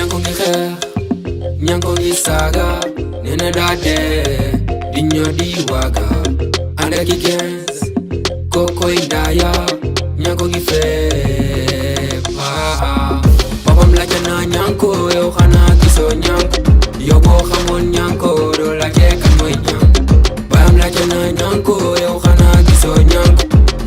ñanko ngi xeex ñanko ngi saaga nene daa dee di ñoo di waaga ànd ak i gens kokoy ndaaya ñanko ngi feeb papam laajte naa ñanko yow xanaa gisoo ñanko yow boo xamoon ñanko doo laajte kan mooy ñanko bayam laajte naa ñanko yow xanaa gisoo ñanko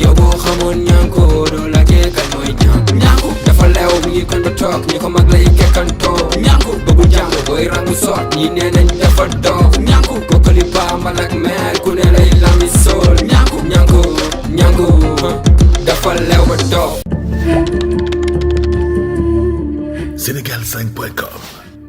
yow boo xamoon ñanko doo laajte kan mooy ñanko ñanko dafa leew mi ngi kon ba toog ñi ko mag lay kekkantoo ñanko bëggu jàng booy rangu soot ñi nee nañ dafa doog ñanko kokkali bambal ak meer ku ne lay lami sool ñanko ñanko ñanko dafa leew ba doog. Sénégal5.com.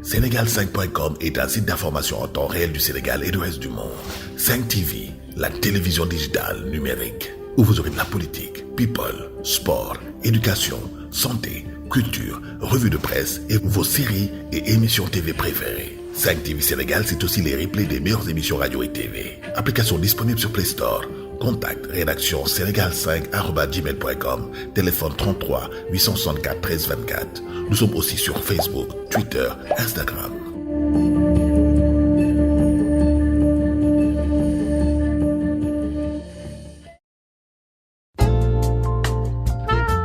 Sénégal5.com est un site d'information en temps réel du Sénégal et du reste du monde. 5 TV, la télévision digitale numérique, où vous aurez de la politique, people, sport, éducation, santé, culture, revues de presse et vos séries et émissions TV préférées. 5 TV Sénégal, c'est aussi les replays des meilleures émissions radio et TV. Application disponible sur Play Store. Contact rédaction sénégal5@gmail.com. Téléphone 33 864 13 24. Nous sommes aussi sur Facebook, Twitter, Instagram.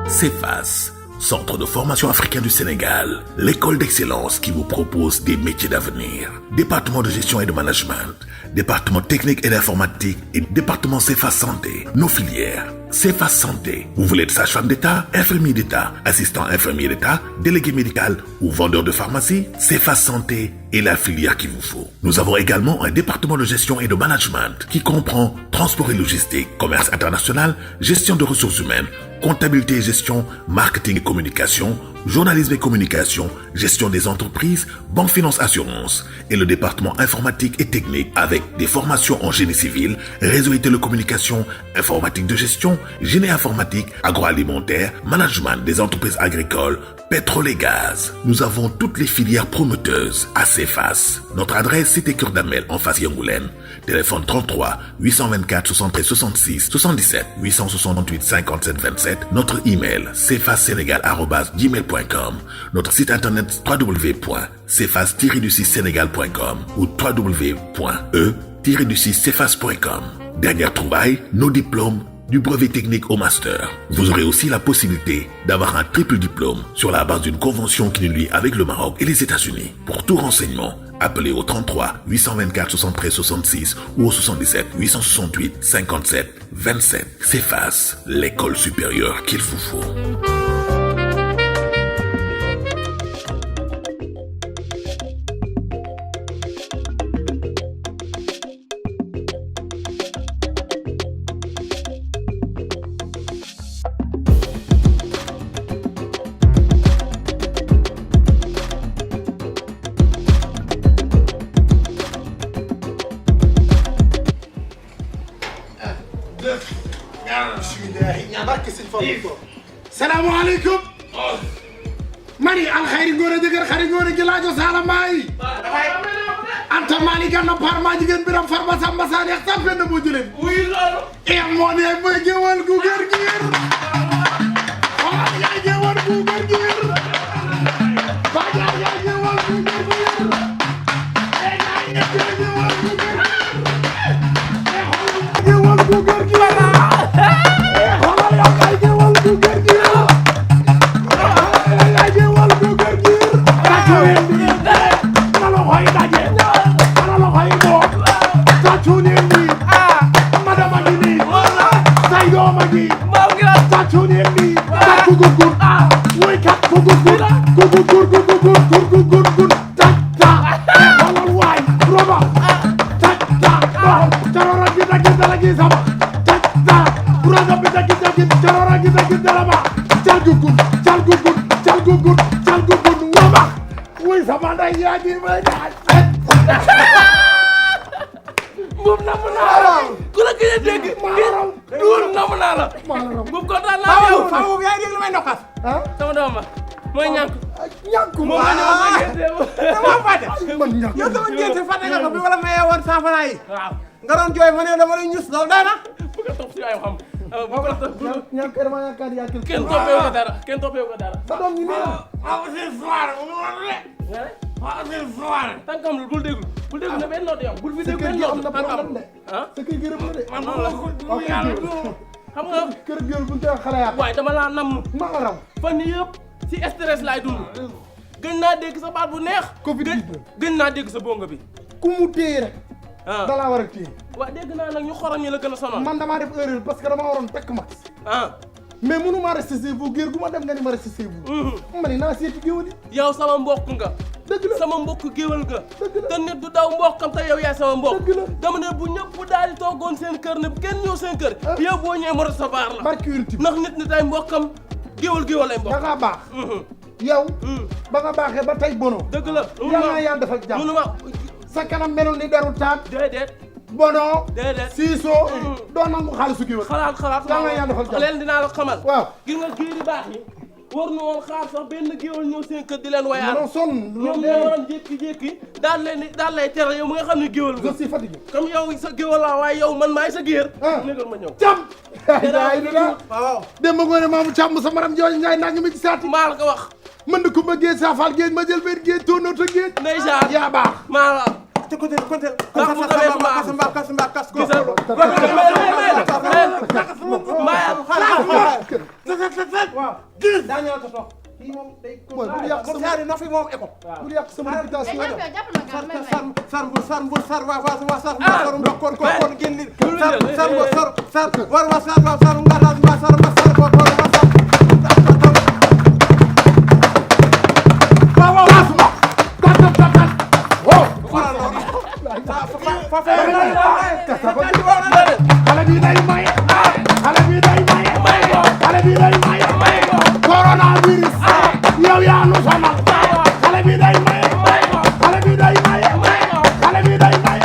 CEFAS, Centre de formation africain du Sénégal, l'école d'excellence qui vous propose des métiers d'avenir. Département de gestion et de management, département technique et d'informatique et département CEFAS Santé. Nos filières. CEFAS Santé. Vous voulez être sage-femme d'État, infirmier d'État, assistant infirmier d'État, délégué médical ou vendeur de pharmacie? CEFAS Santé est la filière qu'il vous faut. Nous avons également un département de gestion et de management qui comprend transport et logistique, commerce international, gestion de ressources humaines, comptabilité et gestion, marketing et communication, journalisme et communication, gestion des entreprises, banque, finance, assurance et le département informatique et technique avec des formations en génie civil, réseau et télécommunications, informatique de gestion, génie informatique, agroalimentaire, management des entreprises agricoles, pétrole et gaz. Nous avons toutes les filières promoteuses à CEFAS. Notre adresse, Cité Cœur d'Amel en face Yangoulène. Téléphone 33 824 73 66 77 868 57 27. Notre email cefassenegal@gmail.com. Notre site internet www.cefas-sénégal.com ou www.e-cefas.com. Dernière trouvaille, nos diplômes du brevet technique au master. Vous aurez aussi la possibilité d'avoir un triple diplôme sur la base d'une convention qui nous lie avec le Maroc et les États-Unis. Pour tout renseignement, appelez au 33 824 73 66 ou au 77 868 57 27. CEFAS, l'école supérieure qu'il vous faut. salaamaaleykum. mani alxayri ngoone jëgër xari ngoone jëlaajo saala maayi anta maali ganna par ma jigéen biram farba samba saani ak sape na bu jëleen wuy loolu e moo ne mooy géwal gu gër giir xoolal yaay géwal gu gër giir ba yaay géwal gu gër giir e yaay géwal gu gër giir e xoolal géwal gu gër giir e xoolal yaay géwal gu gër giir Mbuub namm naa la ku la gën a dégg duur namm naa la Mbuub kontaan naa yow Faaw yaay dégg lu may nokkas sama doom ma mooy ñànk moom nga ñëw ma dama fàtte man ñàkk yow sama ngénte fàtte nga ko bi wala maye woon 100 francs yi waaw nga doon jooy ma ne dama lay ñus loolu day na bëgg a topp si ay xam ñàkk dama yaakaar yaa kenn toppee ko dara kenn toppee ko dara sa doom ñi nee ah c'est soir mu ngi woon de tànkam bul déglu ne benn note yow bul fi déglu benn am na note problème de ah sa kër gërëm la de man noonu la xam nga kër gërëm bu ñu koy xale yaa waaye dama laa namm ma nga raw fan yëpp si stress laay dund gën naa dégg sa baat bu neex Covid gën naa dégg sa bongo bi ku mu téye rek da laa war a téye waaw dégg naa nag ñu xoroñ ñu la gën a sonal man damaa def erreur parce que dama waroon tekk max mais mënu maa resté chez vous géer gu ma dem nga ni ma resté chez vous ma ni naa seeti géwël yi yow sama mbokk nga dëgg la sama mbokk géwël nga dëgg la te nit du daw mbokkam te yow yaay sama mbokk dëgg la dama ne bu ñëpp daal di toogoon seen kër ne kenn ñëw seen kër yow boo ñëwee ma recevoir la barki ultime ndax nit ay mbokkam géwël ay mbokk da ngaa baax yow ba nga baaxee ba tey bono dëgg la yàlla na yàlla defal jàmm mënuma sa kanam melul ni deru taat déedéet bono déedéet siisoo doo nangu xaalisu géwël xalaat yàlla na yàlla defal jàmm leen dinaa la xamal waaw gis nga géeri baax yi war na woon xaar sax benn géwël ñëw seen kër di leen wayaal non sonn ñoom ñoo waroon jékki-jékki daal lay teral yow mi nga xam ne géwël nga je suis fatigué comme yow sa géwël la waaye yow man maay sa géer négal ma ñëw cam ay dina waaw démb ngoo ne maamu càmm sa maram jooju ngay nag mi ci saati maa la ko wax mën na ko ma géej saafal géej ma jël benn géej tóonóota géej ndeysaan yaa baax maa la te côté ndax mu demee kas ko gisal daa ñëw ta toog kii moom day mooy bu yàq sama saari no fi moom éco bu yàq sama réputation sar wa ndokkoon ko kon génn sar war wa sar ngaras ma sar ko wa sar waaw tasuma tat wow fa xale bi day maye xale bi day maye xale bi day maye coronavirus yow yaa nu sonal xale bi day maye xale bi day maye xale bi day maye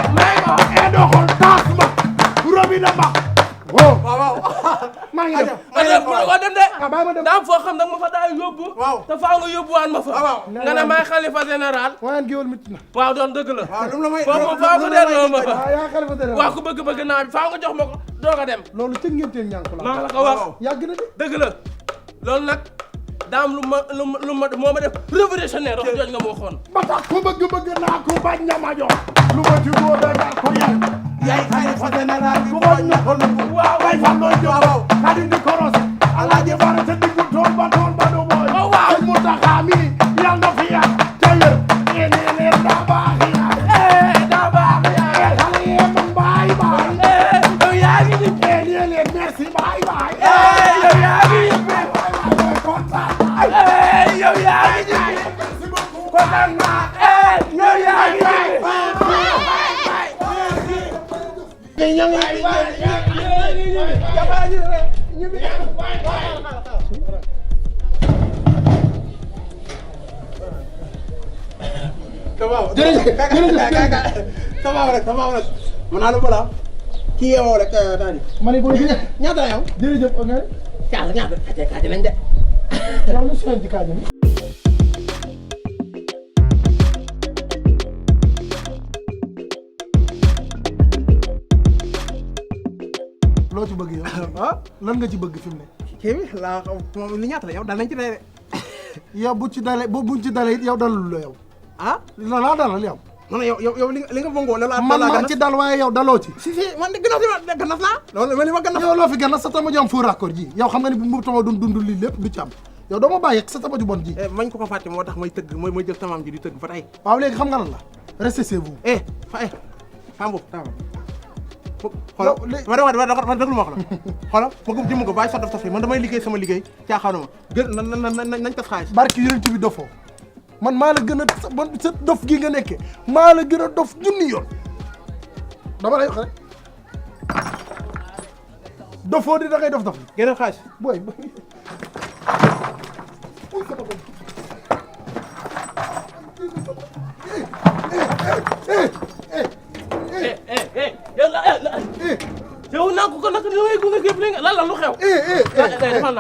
e doxol taas ma robi da ba waaw maa ngi dem ko dem de baa ma dem daa foo xam nag ma fa daa yóbbu te faa nga yóbbuwaan ma fa nga ne maay xalifa général waaye géwël mit na waaw doon dëgg la waaw lu la may foofu faa nga delloo ma fa yaa xalifa dere waaw ku bëgg naa bi faa nga jox ma ko doog a dem loolu ca ngénteel ñànk la maa la ko wax yàgg na de dëgg la loolu nag daam lu ma moo ma def révolutionnaire wax jooj nga ma waxoon ba tax ku bëgg naa ko bañ na ma jox lu ma ci góor da nga ko yàq yaay xalifa général bi ko ñu ko waaw way fa loo jox xadi di korosé alaaji bara sa diggu tool ba do boy waaw mu taxami yal na fi ya tayer ene da baax ya da baax ya xale yi man baay yow yaa ngi ni ene merci baay yow yaa ngi ni kontaan yow yaa ngi ni kontaan naa yow yaa ngi mana lu bala ki yeewoo rek daal di ma ne booy ñaata yow jërëjëf nga ñaata kaaje lañ de yow lu seen ci kaaje ni loo ci bëgg yow lan nga ci bëgg fi mu ne kii bi laa moom li ñaata la yow dal nañ ci tey de yow bu ci dalee buñ ci dalee it yow dalul la yow la laa dalal yow non yow li nga bëngoo la man maa ci dal waaye yow daloo ci si man de gënaaw si ganas naa loolu ma li ma ganas yow loo fi ganas sa tama ju am faux raccord ji yow xam nga ni bu mu tama doon dund lii lépp du ci am yow doo ma bàyyi sa tama ju bon ji mañ ko fàtte moo tax may tëgg mooy jël tamaam ji di tëgg fa tey waaw léegi xam nga lan la restez chez vous Fambo xoolal ma déglu ma wax la xoolal bëggum jëmm ko bàyyi sa dof man damay liggéey sama liggéey caaxaanuma gën nañ tas xaalis barki yonent bi dofoo man maa la gën a sa dof gi nga nekke maa la gën a dof junni yoon dama lay wax rek dofoo di da ngay dof génn xaalis booy yow naa ko nag li ngay gunge gépp li nga lan la lu xew defal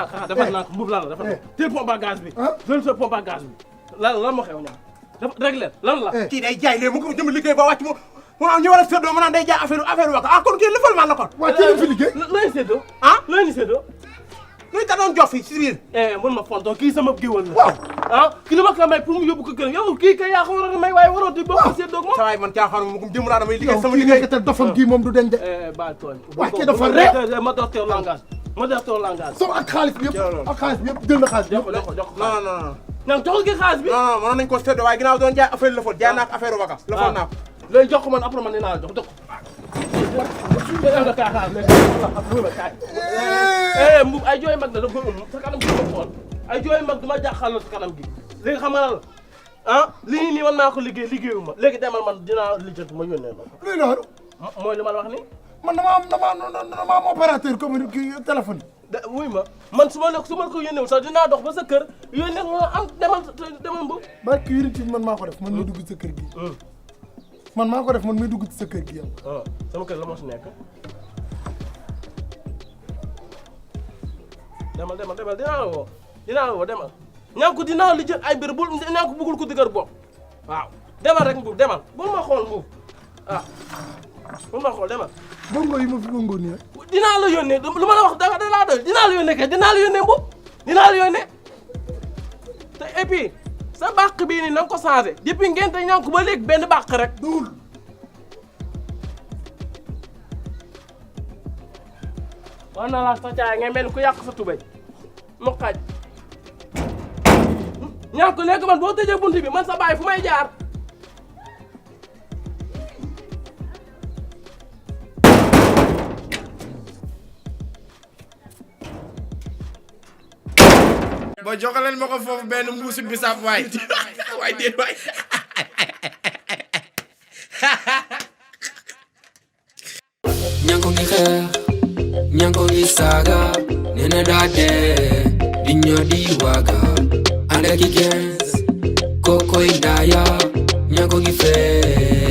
naa ko mbuub lan la defal teel pompe à gaz bi jël sa pompe à gaz bi lan moo xew ñaa dafa réglé lan la kii day jaay léegi mu ko jëm liggéey ba wàcc mu ñu war a séddoo ma naan day jaay affaire wax kon kii lëfal maa la kon waa ci fi liggéey looy séddoo looy ni séddoo luy ta doon jox fii si biir mun ma fontoo kii sama géwël la waaw ah ki li ma ko may pour mu yóbbu ko kër yow kii kay yaa ko waroon a may waaye waroo di bokk seen doog moom. sa waay man caaxaan ma jëm laa damay liggéey sama kii liggéey. nekk te dofam gii moom du deñ de. ba tooñ. waa kii dafa rek. ma dox teew langage ma dox teew langage. soo ak xaalis bi yëpp ak xaalis bi yëpp jël na xaalis bi jox ko jox ko jox ko. non non non. ñoom joxul ki xaalis bi. non non mënoon nañu ko séddoo waaye ginnaaw doon jaay affaire la faute jaay naa ko affaire waka la faute naa ko. léegi jox ko man après man dinaa la jox jox ko. Mbuub ay jooy mag na da koy sa kanam gi ma xool ay jooy mag dama jaaxal sa kanam gi léegi xam nga lan la ah lii nii man maa ko liggéeyu ma léegi demal man dinaa lijjanti ma yónnee la. luy loolu. mooy li ma la wax nii. man dama am opérateur comme kii téléphone. wuy ma man su ma ko yónneewul sax dinaa dox ba sa kër yónnee ma am demal Mbuub. ba kii yëriñ man maa ko def man may dugg sa kër gi. man maa ko def man may dugg ci sa kër gi yow. sama kër la moo si nekk. demal dinaa la woo demal ñànku dinaa li jël ay mbir bul ñànku bëggul ko dëgër bopp waaw demal rek Mbuub demal bul ma xool Mbuub bul ma xool demal. bongo yi ma fi bongo nii rek. dinaa la yónnee lu ma la wax da laa doy dinaa la yónnee kay dinaa la yónnee Mbuub dinaa la yónnee te et puis sa bàq bii nii na nga ko changé depuis ngeen te ñànku ba léegi benn bàq rek. duul. wax na la sa caay ngay mel ni ku yàq sa tubéy mu xaaj ñànku léegi man boo tëjee bunt bi man sa baay fu may jaar. boo joxaleel ma ko foofu benn mbuusu bisaab waay waay déet waay Nyanko ngi xeex Nyanko ngi saaga nee na daa dee di ñoo di waaga ànd ak i gens kokoy ndaaya Nyanko ngi fee